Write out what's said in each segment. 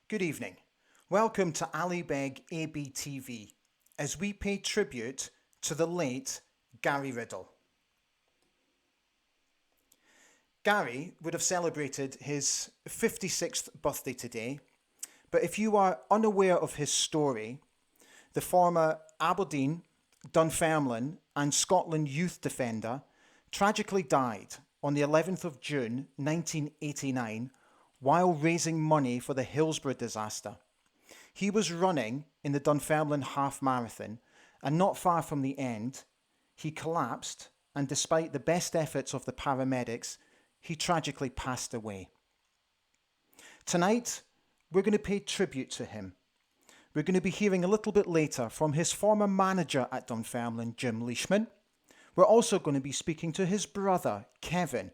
Good evening. Welcome to Ali Beg ABTV as we pay tribute to the late Gary Riddle. Gary would have celebrated his 56th birthday today, but if you are unaware of his story, the former Aberdeen, Dunfermline and Scotland youth defender tragically died on the 11th of June 1989 while raising money for the Hillsborough disaster. He was running in the Dunfermline half marathon, and not far from the end, he collapsed, and despite the best efforts of the paramedics, he tragically passed away. Tonight, we're going to pay tribute to him. We're going to be hearing a little bit later from his former manager at Dunfermline, Jim Leishman. We're also going to be speaking to his brother, Kevin.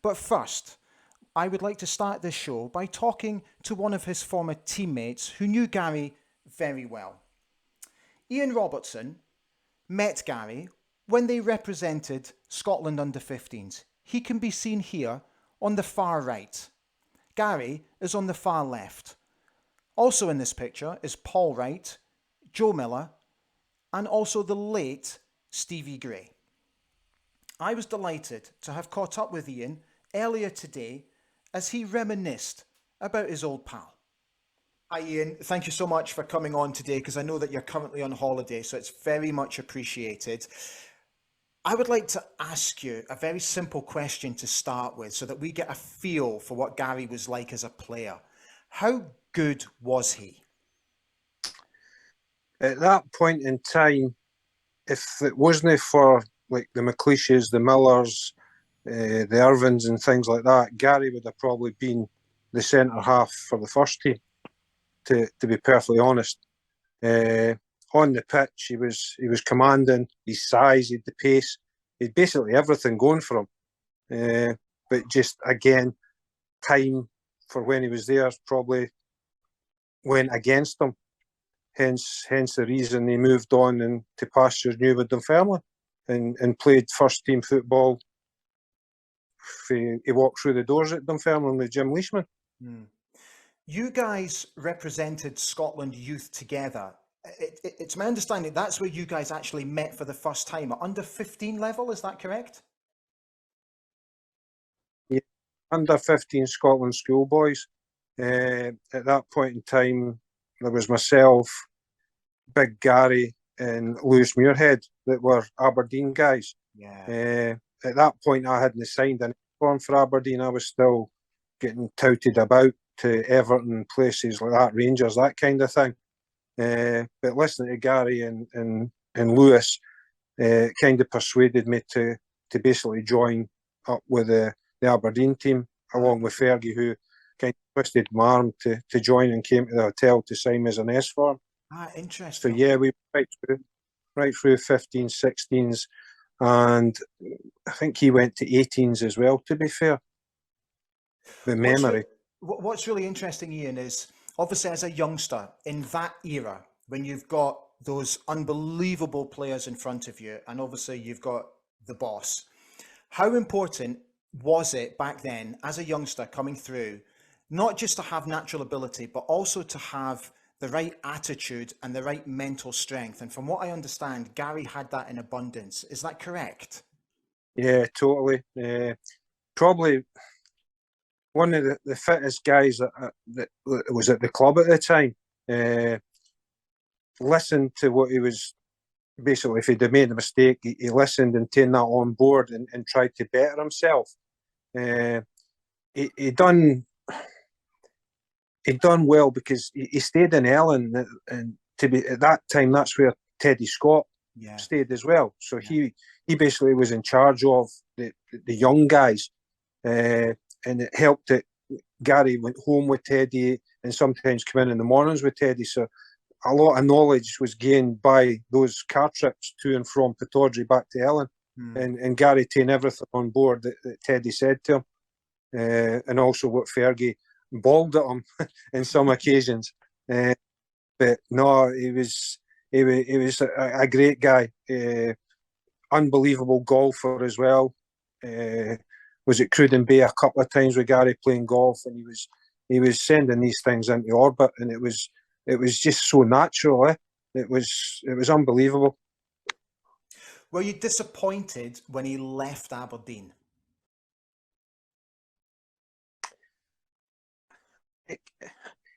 But first, I would like to start this show by talking to one of his former teammates who knew Gary very well. Ian Robertson met Gary when they represented Scotland under-15s. He can be seen here on the far right. Gary is on the far left. Also in this picture is Paul Wright, Joe Miller, and also the late Stevie Gray. I was delighted to have caught up with Ian earlier today as he reminisced about his old pal. Hi Ian, thank you so much for coming on today because I know that you're currently on holiday, so it's very much appreciated. I would like to ask you a very simple question to start with so that we get a feel for what Gary was like as a player. How good was he? At that point in time, if it wasn't for like the McLeishes, the Millers, the Irvins and things like that, Gary would have probably been the centre half for the first team, to be perfectly honest. On the pitch, he was commanding, his size, he had the pace, he had basically everything going for him. But just, again, time for when he was there probably went against him. Hence the reason he moved on and to pastures new with Dunfermline and played first team football. He walked through the doors at Dunfermline with Jim Leishman. You guys represented Scotland youth together. It's my understanding that's where you guys actually met for the first time at under 15 level, is that correct? Yeah, under 15 Scotland schoolboys. At that point in time, there was myself, Big Gary and Lewis Muirhead that were Aberdeen guys. Yeah. At that point, I hadn't signed any form for Aberdeen. I was still getting touted about to Everton, places like that, Rangers, that kind of thing. But listening to Gary and Lewis kind of persuaded me to basically join up with the Aberdeen team, along with Fergie, who kind of twisted my arm to join and came to the hotel to sign me as an S form. Interesting. So yeah, we went right through 15s, 16s, and I think he went to 18s as well, to be fair. The memory. What's really interesting, Ian, is obviously as a youngster in that era, when you've got those unbelievable players in front of you, and obviously you've got the boss, how important was it back then as a youngster coming through, not just to have natural ability, but also to have the right attitude and the right mental strength? And from what I understand, Gary had that in abundance. Is that correct? Yeah, totally. Probably one of the fittest guys that was at the club at the time. Listened to what he was, basically, if he'd have made a mistake, he listened and taken that on board and tried to better himself. He done well because he stayed in Ellen, and to be at that time, that's where Teddy Scott stayed as well. So he basically was in charge of the young guys, and it helped that Gary went home with Teddy and sometimes come in the mornings with Teddy. So a lot of knowledge was gained by those car trips to and from Pittodrie back to Ellen, and Gary taking everything on board that Teddy said to him, and also what Fergie bawled at him in some occasions. But no, he was a great guy, unbelievable golfer as well. Was at Cruden Bay a couple of times with Gary playing golf, and he was he was sending these things into orbit, and it was just so natural. It was unbelievable. Were you disappointed when he left Aberdeen?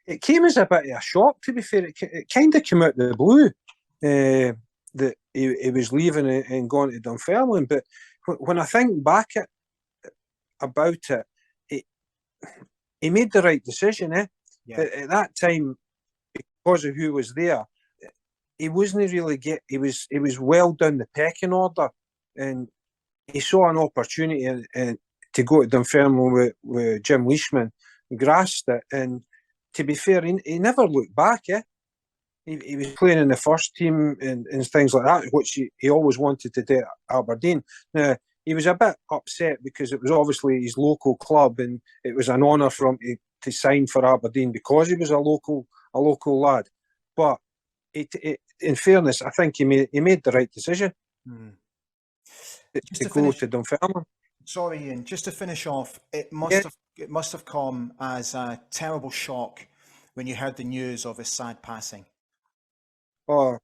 It came as a bit of a shock, to be fair. It kind of came out of the blue that he was leaving and going to Dunfermline. But when I think back about it, he made the right decision. Yeah. At that time, because of who was there, he wasn't really he was well down the pecking order, and he saw an opportunity to go to Dunfermline with Jim Leishman, grasped it, and to be fair, he never looked back. He was playing in the first team and things like that, which he always wanted to do at Aberdeen. Now, he was a bit upset because it was obviously his local club, and it was an honour for him to sign for Aberdeen because he was a local lad. But in fairness, I think he made the right decision to go to Dunfermline. Sorry, Ian. Just to finish off, it must have come as a terrible shock when you heard the news of his sad passing. Oh,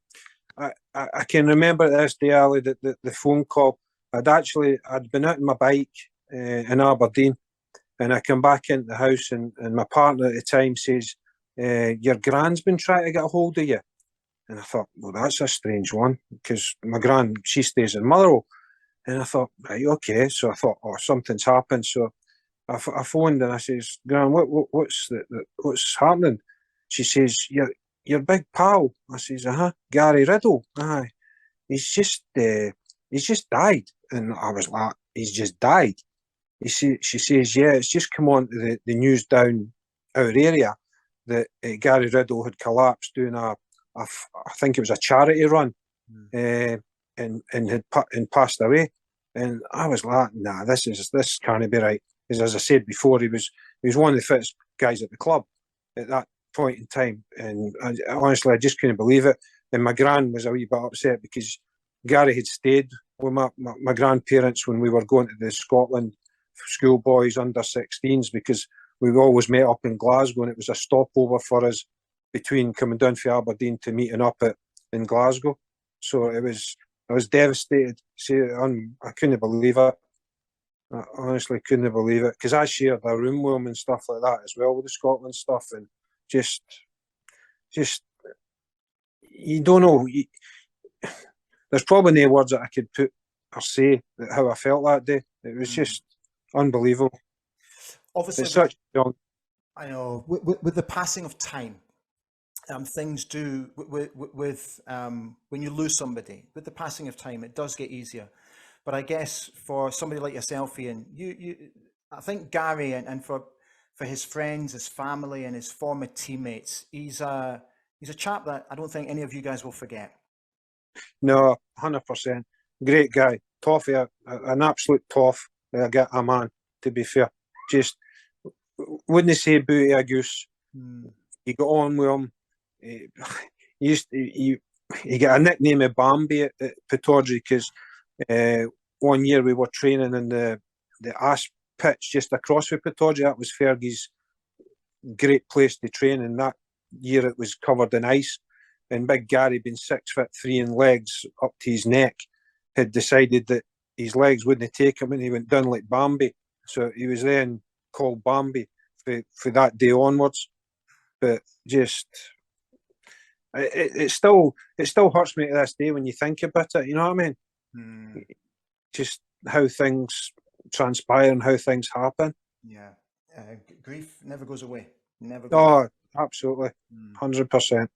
I can remember this day, Ali, the phone call. I'd been out on my bike in Aberdeen, and I come back into the house, and my partner at the time says, "Your gran's been trying to get a hold of you." And I thought, well, that's a strange one, because my gran, she stays in Motherwell. And I thought, right, okay. So I thought, oh, something's happened. So I phoned and I says, Gran, what's happening? She says, your big pal. I says, Gary Riddle. Aye, he's just died. And I was like, he's just died. She says, yeah, it's just come on to the news down our area that Gary Riddle had collapsed doing I think it was a charity run, and had passed away. And I was like, nah, this can't be right. Because as I said before, he was one of the fittest guys at the club at that point in time. And honestly, I just couldn't believe it. And my gran was a wee bit upset because Gary had stayed with my grandparents when we were going to the Scotland schoolboys under 16s, because we always met up in Glasgow, and it was a stopover for us between coming down from Aberdeen to meeting up in Glasgow. So I was devastated. I couldn't believe it. I honestly couldn't believe it, because I shared a room with him and stuff like that as well, with the Scotland stuff, and just you don't know. There's probably no words that I could put or say how I felt that day. It was just unbelievable. Obviously, I know with the passing of time, things do with when you lose somebody. With the passing of time, it does get easier. But I guess for somebody like yourself, Ian, I think Gary and for his friends, his family, and his former teammates, he's a chap that I don't think any of you guys will forget. No, 100%. Great guy, tough, an absolute tough. I get a man, to be fair. Just wouldn't say booty a goose. You got on with him. He got a nickname of Bambi at Pittodrie, because one year we were training in the Asp pitch just across from Pittodrie. That was Fergie's great place to train, and that year it was covered in ice. And big Gary, being 6'3" in legs up to his neck, had decided that his legs wouldn't take him, and he went down like Bambi. So he was then called Bambi for that day onwards. But just it still hurts me to this day when you think about it. You know what I mean? Just how things transpire and how things happen. Yeah, grief never goes away. Never. Oh, absolutely, 100%.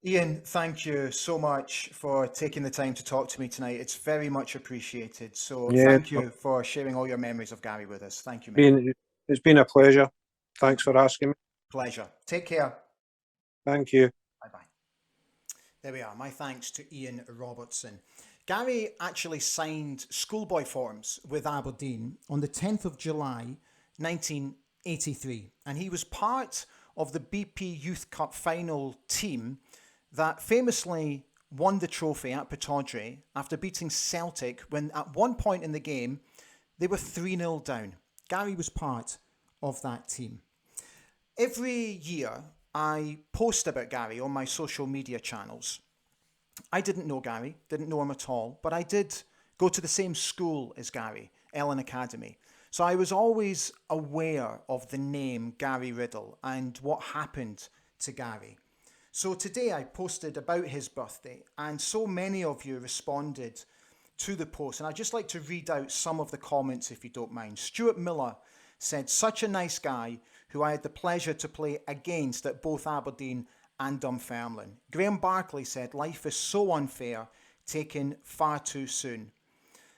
Ian, thank you so much for taking the time to talk to me tonight. It's very much appreciated. So thank you for sharing all your memories of Gary with us. Thank you, mate. It's been a pleasure. Thanks for asking me. Pleasure. Take care. Thank you. Bye-bye. There we are. My thanks to Ian Robertson. Gary actually signed schoolboy forms with Aberdeen on the 10th of July, 1983. And he was part of the BP Youth Cup final team that famously won the trophy at Pittodrie after beating Celtic when at one point in the game they were 3-0 down. Gary was part of that team. Every year, I post about Gary on my social media channels. I didn't know Gary, didn't know him at all, but I did go to the same school as Gary, Ellen Academy. So I was always aware of the name Gary Riddle and what happened to Gary. So today I posted about his birthday, and so many of you responded to the post. And I'd just like to read out some of the comments if you don't mind. Stuart Miller said, "Such a nice guy who I had the pleasure to play against at both Aberdeen and Dunfermline." Graham Barkley said, "Life is so unfair, taken far too soon."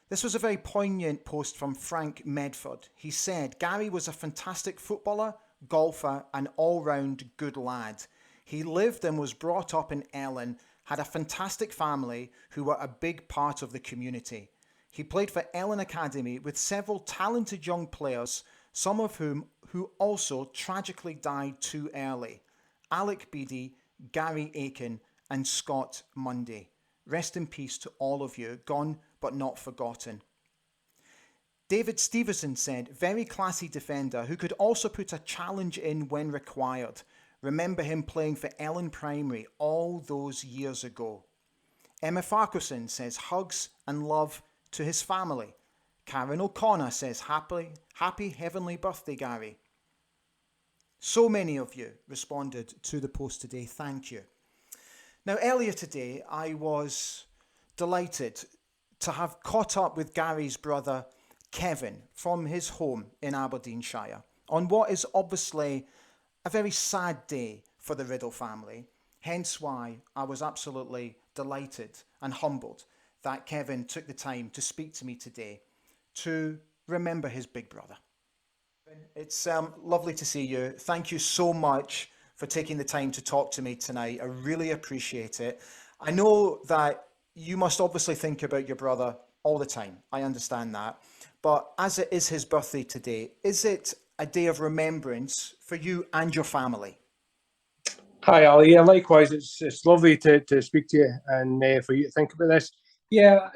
This was a very poignant post from Frank Medford. He said, "Gary was a fantastic footballer, golfer, and all-round good lad. He lived and was brought up in Ellen, had a fantastic family who were a big part of the community. He played for Ellen Academy with several talented young players, some of whom who also tragically died too early. Alec Beattie, Gary Aiken, and Scott Munday. Rest in peace to all of you, gone but not forgotten." David Stevenson said, "Very classy defender who could also put a challenge in when required. Remember him playing for Ellen Primary all those years ago." Emma Farquharson says, "Hugs and love to his family." Karen O'Connor says, happy heavenly birthday, Gary." So many of you responded to the post today. Thank you. Now, earlier today, I was delighted to have caught up with Gary's brother, Kevin, from his home in Aberdeenshire on what is obviously a very sad day for the Riddle family. Hence why I was absolutely delighted and humbled that Kevin took the time to speak to me today to remember his big brother. It's lovely to see you. Thank you so much for taking the time to talk to me tonight. I really appreciate it. I know that you must obviously think about your brother all the time. I understand that. But as it is his birthday today, is it a day of remembrance for you and your family? Hi, Ali. Yeah, likewise. It's lovely to speak to you and for you to think about this. Yeah,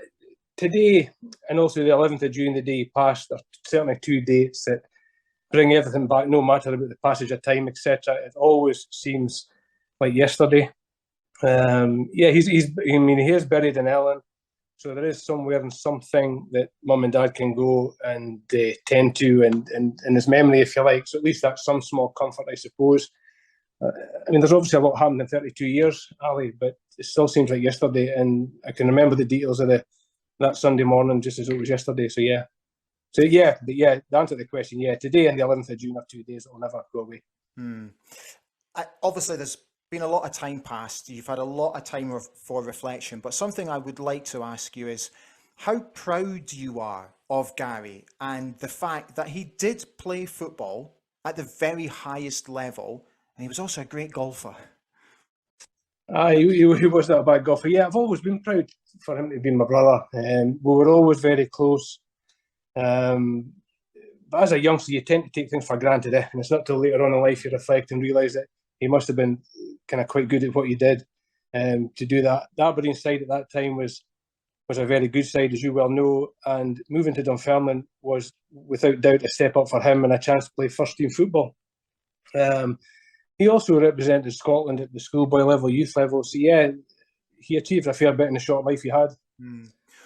today and also the 11th of June, the day he passed, there are certainly two dates that bring everything back, no matter about the passage of time, etc. It always seems like yesterday. Yeah, he is buried in Ellen, so there is somewhere and something that mum and dad can go and tend to and in his memory, if you like. So at least that's some small comfort, I suppose. I mean, there's obviously a lot happened in 32 years, Ali, but it still seems like yesterday, and I can remember the details of that Sunday morning just as it was yesterday. So yeah. But the answer to the question, yeah, today and the 11th of June are 2 days that will never go away. Obviously, there's been a lot of time passed. You've had a lot of time for reflection, but something I would like to ask you is how proud you are of Gary and the fact that he did play football at the very highest level, and he was also a great golfer. He wasn't a bad golfer. Yeah, I've always been proud for him to be my brother. We were always very close. But as a youngster, you tend to take things for granted, and it's not till later on in life you reflect and realise that he must have been kind of quite good at what he did to do that. The Aberdeen side at that time was a very good side, as you well know, and moving to Dunfermline was without doubt a step up for him and a chance to play first team football. He also represented Scotland at the schoolboy level, youth level, so yeah, he achieved a fair bit in the short life he had.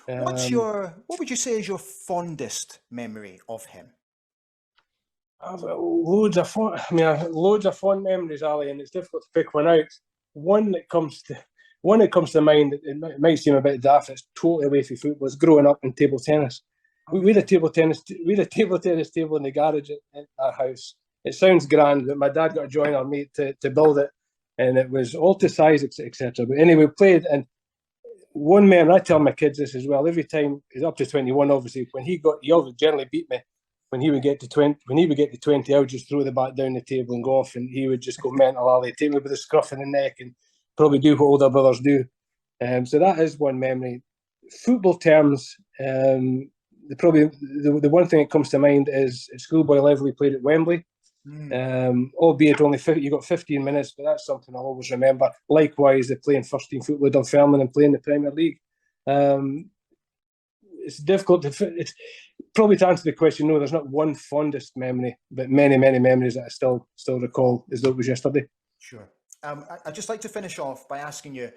What would you say is your fondest memory of him? I've loads of fond memories, Ali, and it's difficult to pick one out. One that comes to mind, it might seem a bit daft, it's totally away from football, is growing up in table tennis. We had a table tennis table in the garage at our house. It sounds grand, but my dad got to join our mate to build it, and it was all to size, etc. But anyway, we played, and one man, I tell my kids this as well, every time he's up to 21, obviously, he always generally beat me. When he would get to 20, I would just throw the bat down the table and go off, and he would just go mental, Ali, take me with a scruff in the neck and probably do what older brothers do. So that is one memory. Football terms, the one thing that comes to mind is at schoolboy level, he played at Wembley. Albeit only you got 15 minutes, but that's something I'll always remember. Likewise, they playing first team football at Dunfermline and playing the Premier League. It's difficult probably to answer the question, no, there's not one fondest memory, but many, many memories that I still recall as though it was yesterday. Sure. I'd just like to finish off by asking you,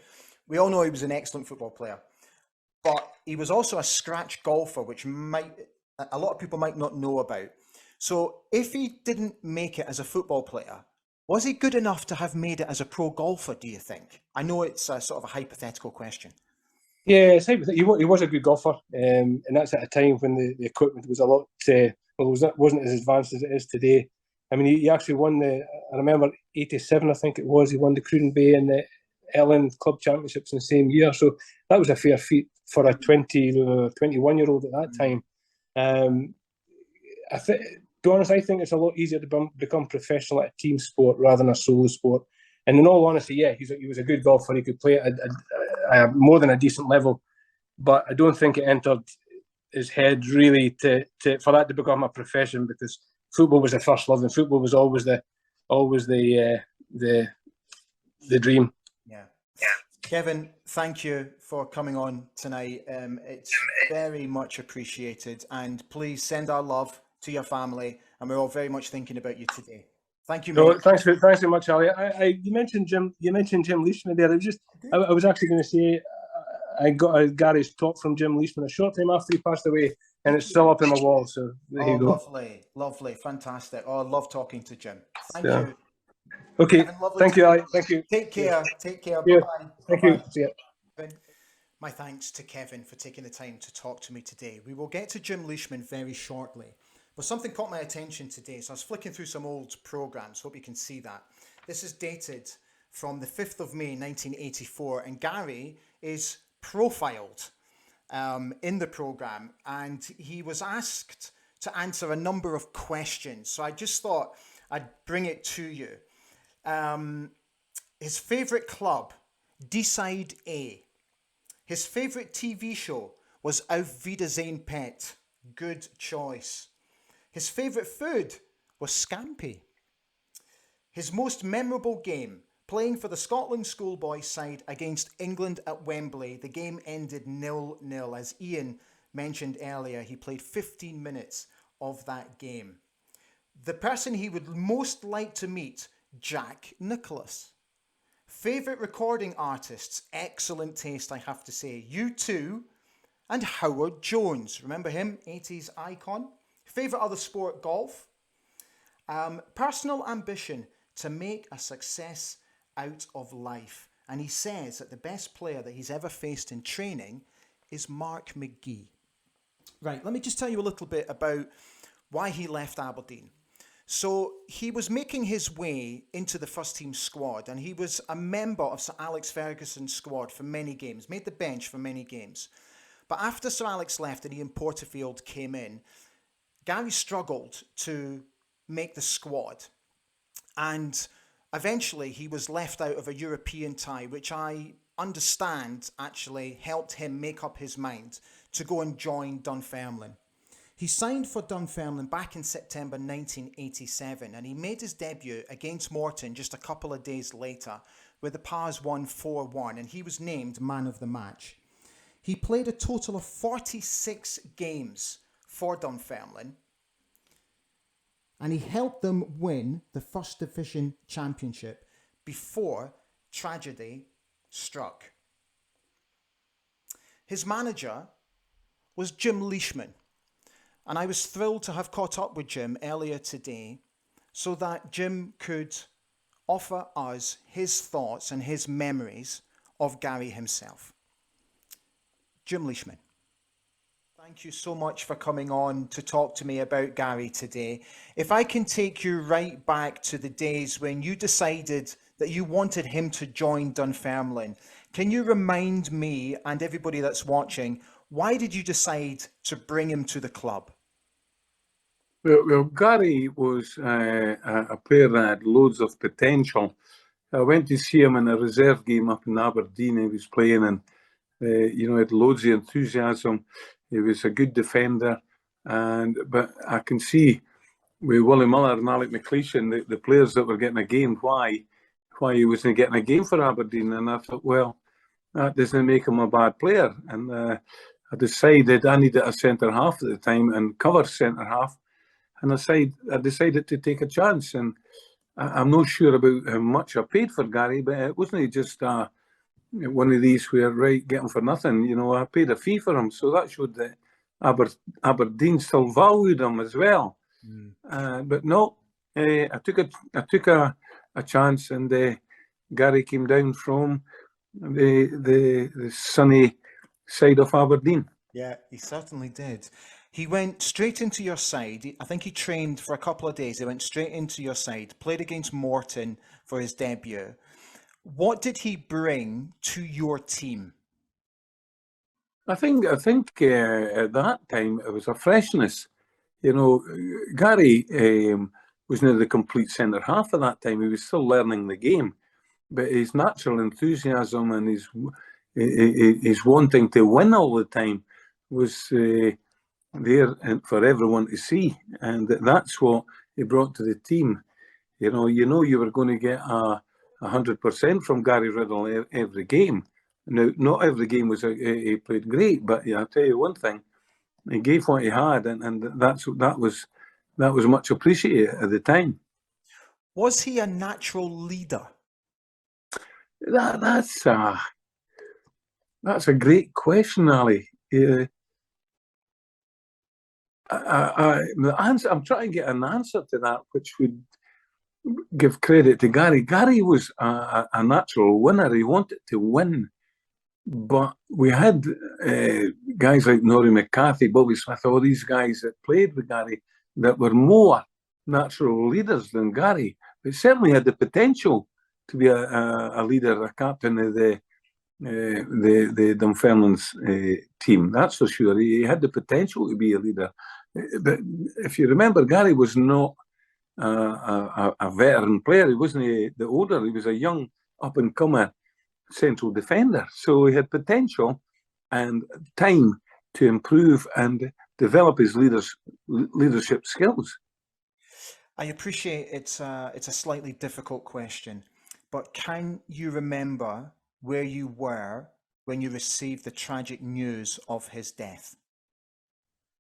we all know he was an excellent football player, but he was also a scratch golfer, which a lot of people might not know about. So if he didn't make it as a football player, was he good enough to have made it as a pro golfer, do you think? I know it's a sort of a hypothetical question. Yeah, he was a good golfer, and that's at a time when the equipment was a lot, wasn't as advanced as it is today. I mean, he actually won I remember 87, I think it was, he won the Cruden Bay and the Ellen Club Championships in the same year. So that was a fair feat for a 21-year-old at that time. To be honest, I think it's a lot easier to become professional at a team sport rather than a solo sport. And in all honesty, yeah, he was a good golfer. He could play at a more than a decent level, but I don't think it entered his head really for that to become a profession, because football was the first love and football was always the dream. Yeah. Kevin, thank you for coming on tonight. It's very much appreciated, and please send our love to your family, and we're all very much thinking about you today. Thank you, mate. No, thanks very much, Ali. You mentioned Jim Leishman there. I was actually going to say I got Gary's talk from Jim Leishman a short time after he passed away, and it's still up in the wall. So there you go. Lovely, fantastic. Oh, I love talking to Jim. Thank you. Okay, thank you, Ali. Thank you. Take care. Yeah. Bye-bye. Thank Bye-bye. you. See ya. My thanks to Kevin for taking the time to talk to me today. We will get to Jim Leishman very shortly. But something caught my attention today, so I was flicking through some old programmes. Hope you can see that. This is dated from the 5th of May 1984, and Gary is profiled in the programme, and he was asked to answer a number of questions. So I just thought I'd bring it to you. His favourite club, Deeside A. His favourite TV show was Auf Wiedersehen Pet. Good choice. His favourite food was scampi. His most memorable game, playing for the Scotland schoolboy side against England at Wembley. The game ended 0-0. As Ian mentioned earlier, he played 15 minutes of that game. The person he would most like to meet, Jack Nicklaus. Favourite recording artists, excellent taste, I have to say. U2 and Howard Jones. Remember him? 80s icon. Favourite other sport, golf. Personal ambition to make a success out of life. And he says that the best player that he's ever faced in training is Mark McGee. Right, let me just tell you a little bit about why he left Aberdeen. So he was making his way into the first team squad, and he was a member of Sir Alex Ferguson's squad for many games, made the bench for many games. But after Sir Alex left and Ian Porterfield came in, Gary struggled to make the squad, and eventually he was left out of a European tie, which I understand actually helped him make up his mind to go and join Dunfermline. He signed for Dunfermline back in September 1987, and he made his debut against Morton just a couple of days later, where the Pars won 4-1, and he was named man of the match. He played a total of 46 games for Dunfermline, and he helped them win the First Division Championship before tragedy struck. His manager was Jim Leishman, and I was thrilled to have caught up with Jim earlier today so that Jim could offer us his thoughts and his memories of Gary himself. Jim Leishman, thank you so much for coming on to talk to me about Gary today. If I can take you right back to the days when you decided that you wanted him to join Dunfermline, can you remind me and everybody that's watching, why did you decide to bring him to the club? Well, Gary was a player that had loads of potential. I went to see him in a reserve game up in Aberdeen. He was playing, and had loads of enthusiasm. He was a good defender, but I can see with Willie Miller and Alec McLeish, the players that were getting a game, why he wasn't getting a game for Aberdeen. And I thought, well, that doesn't make him a bad player. And I decided I needed a centre half at the time and cover centre half, and I decided to take a chance. And I'm not sure about how much I paid for Gary, but it wasn't just one of these where, right, get him for nothing. You know, I paid a fee for him, so that showed that Aberdeen still valued him as well. But no, I took a chance, and Gary came down from the sunny side of Aberdeen. Yeah, he certainly did. He went straight into your side. I think he trained for a couple of days. He went straight into your side, played against Morton for his debut. What did he bring to your team? I think at that time it was a freshness. You know, Gary was not the complete centre half at that time. He was still learning the game, but his natural enthusiasm and his wanting to win all the time was there for everyone to see, and that's what he brought to the team. You know, you were going to get 100% from Gary Riddle every game. Now, not every game was he played great, but yeah, I'll tell you one thing: he gave what he had, and that was much appreciated at the time. Was he a natural leader? That's a great question, Ali. The answer, I'm trying to get an answer to that, which would give credit to Gary. Gary was a natural winner. He wanted to win. But we had guys like Norrie McCarthy, Bobby Smith, all these guys that played with Gary that were more natural leaders than Gary. But certainly had the potential to be a leader, a captain of the Dunfermline's team. That's for sure. He had the potential to be a leader. But if you remember, Gary was not a veteran player. He wasn't the older. He was a young up-and-comer central defender. So he had potential and time to improve and develop his leadership skills. I appreciate it's a slightly difficult question, but can you remember where you were when you received the tragic news of his death?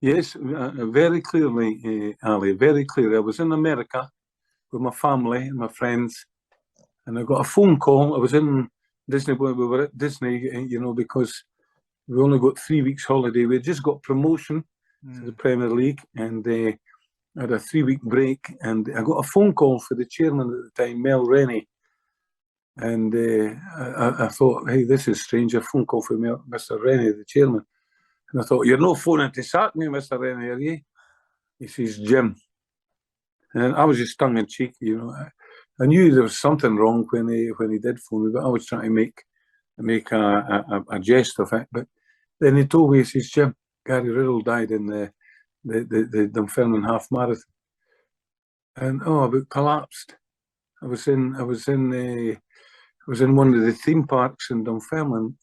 Yes, very clearly, Ali, very clearly. I was in America with my family and my friends, and I got a phone call. I was in Disney, we were at Disney, you know, because we only got 3 weeks holiday. We had just got promotion to the Premier League, and I had a 3-week break, and I got a phone call for the chairman at the time, Mel Rennie. And I thought, hey, this is strange, a phone call from Mr. Rennie, the chairman. And I thought, you're not phoning to sack me, Mr. Rennie, are you? He says, Jim. And I was just tongue in cheek, you know. I knew there was something wrong when he did phone me, but I was trying to make a jest of it. But then he told me, he says, Jim, Gary Riddle died in the Dunfermline half marathon. And I about collapsed. I was in one of the theme parks in Dunfermline.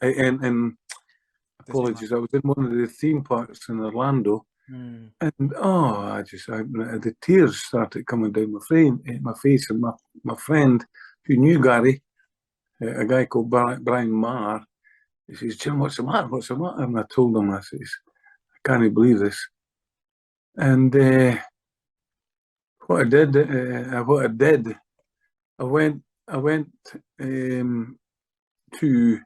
Apologies, I was in one of the theme parks in Orlando, and the tears started coming down my face, and my friend who knew Gary, a guy called Brian Marr, he says, Jim, what's the matter? What's the matter? And I told him, I says, I can't believe this. And what I did, I went to,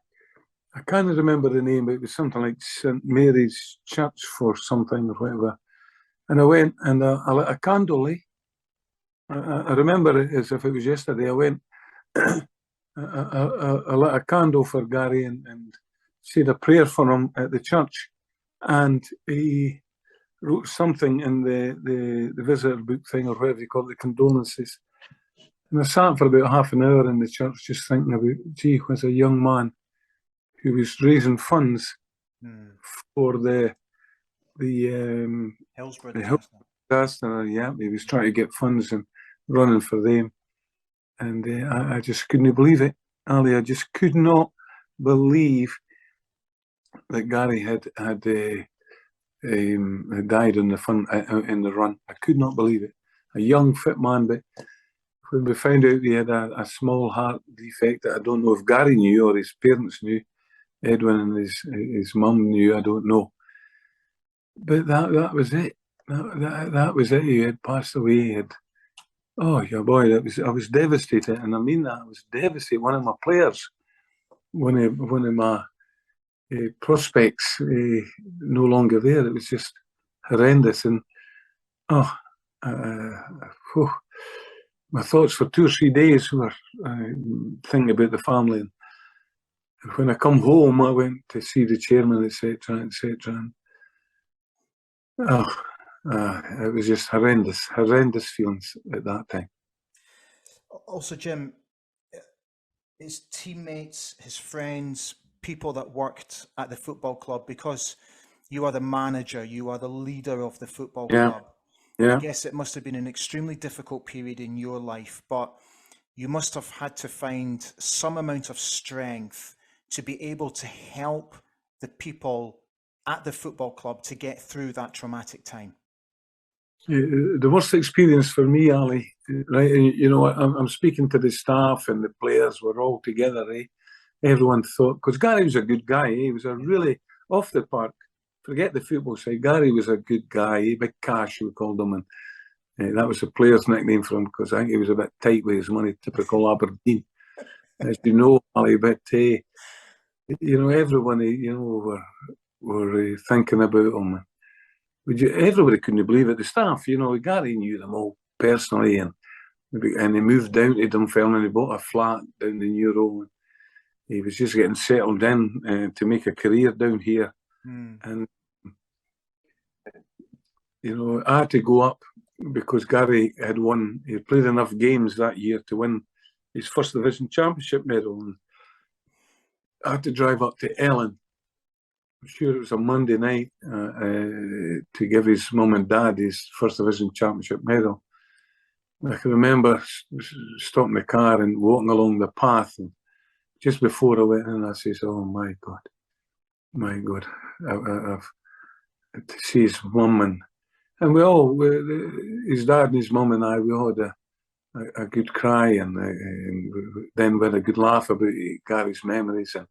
I can't remember the name, but it was something like St. Mary's Church for something or whatever. And I went and I lit a candle. I remember it as if it was yesterday. I went, I lit a candle for Gary and said a prayer for him at the church. And he wrote something in the visitor book thing, or whatever you call it, the condolences. And I sat for about half an hour in the church just thinking about, gee, was a young man who was raising funds for the Hillsborough disaster. Yeah, he was trying to get funds and running for them. And I just couldn't believe it, Ali. I just could not believe that Gary had died in the run. I could not believe it. A young, fit man, but when we found out he had a small heart defect that I don't know if Gary knew or his parents knew, Edwin and his mum knew, I don't know. but that was it. That was it. He had passed away. He had, oh, yeah, boy, I was devastated, and I mean that. I was devastated. One of my players, one of my prospects, no longer there. It was just horrendous, and oh, whew, my thoughts for 2 or 3 days were thinking about the family. And when I come home, I went to see the chairman, etc., etc. Oh, it was just horrendous feelings at that time. Also, Jim, his teammates, his friends, people that worked at the football club, because you are the manager, you are the leader of the football club. Yeah. I guess it must have been an extremely difficult period in your life, but you must have had to find some amount of strength to be able to help the people at the football club to get through that traumatic time. The worst experience for me, Ali, right? You know, I'm speaking to the staff and the players were all together. Everyone thought, because Gary was a good guy. He was a really off the park. Forget the football side. Gary was a good guy. Big Cash, we called him, and that was a player's nickname for him because I think he was a bit tight with his money. Typical Aberdeen, as you know, Ali. But you know, everyone, you know, were thinking about him. Everybody couldn't believe it. The staff, you know, Gary knew them all personally, and he moved down to Dunfermline and he bought a flat down in Euro. He was just getting settled in to make a career down here. And, you know, I had to go up because Gary had won, he had played enough games that year to win his first division championship medal. And I had to drive up to Ellen. I'm sure it was a Monday night to give his mum and dad his first division championship medal. I can remember stopping the car and walking along the path, and just before I went in, I says, "Oh my God, I've to see his mum and his dad and his mum and I, we all had a good cry, and then we had a good laugh about Gary's memories. And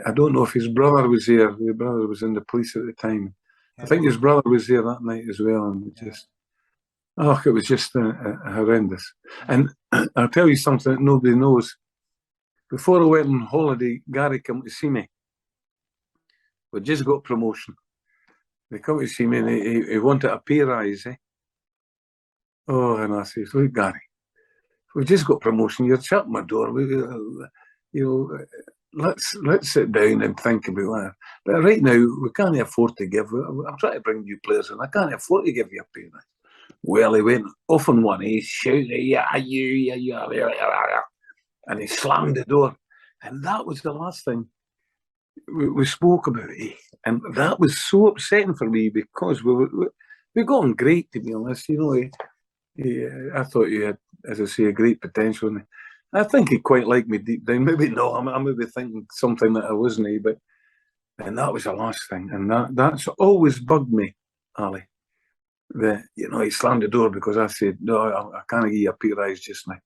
I don't know if his brother was there. His brother was in the police at the time. I think his brother was there that night as well, and it was just horrendous. And I'll tell you something that nobody knows. Before I went on holiday, Gary came to see me. We just got promotion. They come to see me and he wanted a pay rise. Oh, and I said, "Look, Gary, we just got promotion. You're shutting my door. Let's sit down and think about that. But right now, we can't afford to give. I'm trying to bring new players in. I can't afford to give you a pay rise." Well, he went off on one. He shouted, "Yeah, you," and he slammed the door. And that was the last thing we spoke about it. And that was so upsetting for me because we got on great, to be honest. You know, I thought he had, as I say, a great potential. And I think he quite liked me deep down. Maybe not. I maybe thinking something that I wasn't. And that was the last thing. And that's always bugged me, Ali. That, you know, he slammed the door because I said, "No, I can't give you a pay rise just now."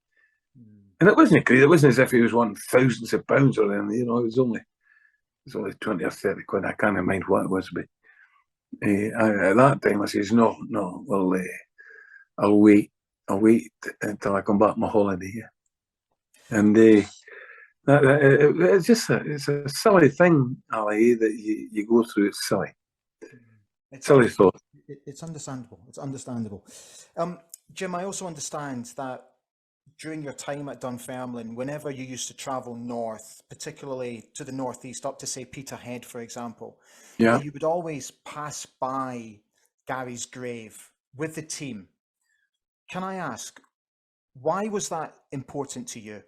And it wasn't great. It wasn't as if he was wanting thousands of pounds or anything. You know, it was only 20 or 30 quid. I can't remember what it was, but at that time I says, "No, well, I'll wait until I come back from my holiday here." And it's a silly thing, Ali, that you go through. It's silly. Silly thought. It's understandable. It's understandable. Jim, I also understand that during your time at Dunfermline, whenever you used to travel north, particularly to the northeast, up to say Peterhead, for example, you would always pass by Gary's grave with the team. Can I ask, why was that important to you?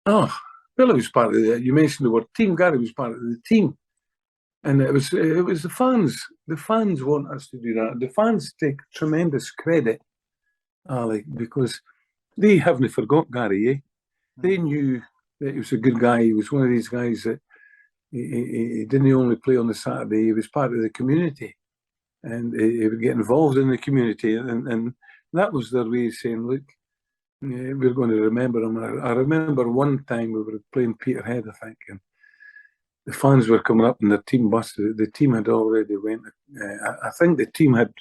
Oh, well, it was part of you mentioned the word team. Gary was part of the team. And it was the fans. The fans want us to do that. The fans take tremendous credit, Ali, because they haven't forgot Gary. They knew that he was a good guy. He was one of these guys that he didn't only play on the Saturday. He was part of the community, and he would get involved in the community. And that was their way of saying, "Look, we're going to remember him." I remember one time we were playing Peterhead, I think, and the fans were coming up in their team bus. The team had already went. I think the team had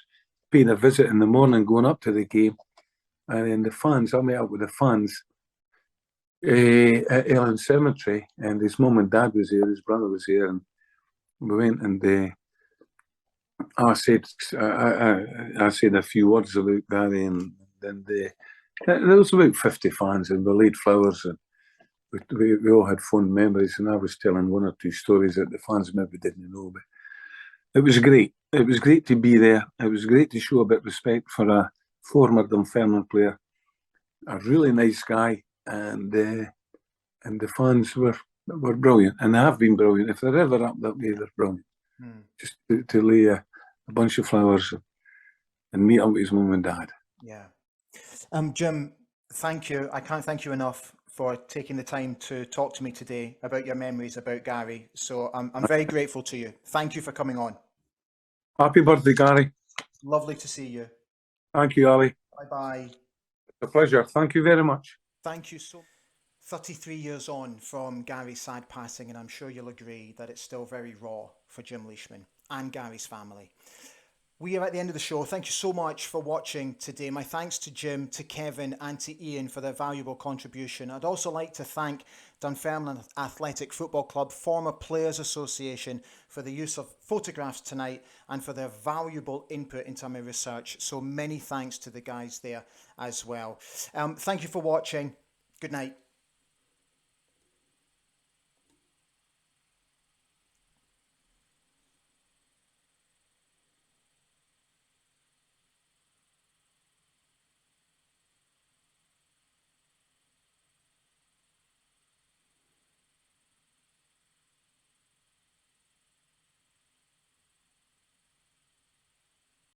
paid a visit in the morning going up to the game. And then the fans, I met up with the fans at Ellen Cemetery, and his mum and dad was there, his brother was there, and we went and I said a few words about Gary, and then there was about 50 fans, and we laid flowers, and we all had fond memories, and I was telling one or two stories that the fans maybe didn't know, but it was great. It was great to be there. It was great to show a bit of respect for a former Dunfermline player, a really nice guy, and the fans were brilliant, and have been brilliant. If they're ever up that way, they're brilliant. Just to lay a bunch of flowers and meet up with his mum and dad. Yeah. Jim, thank you. I can't thank you enough for taking the time to talk to me today about your memories about Gary. So I'm very grateful to you. Thank you for coming on. Happy birthday, Gary. Lovely to see you. Thank you, Ali. Bye-bye. It's a pleasure. Thank you very much. Thank you so much. 33 years on from Gary's sad passing, and I'm sure you'll agree that it's still very raw for Jim Leishman and Gary's family. We are at the end of the show. Thank you so much for watching today. My thanks to Jim, to Kevin and to Ian for their valuable contribution. I'd also like to thank Dunfermline Athletic Football Club, former Players Association, for the use of photographs tonight and for their valuable input into my research. So many thanks to the guys there as well. Thank you for watching. Good night.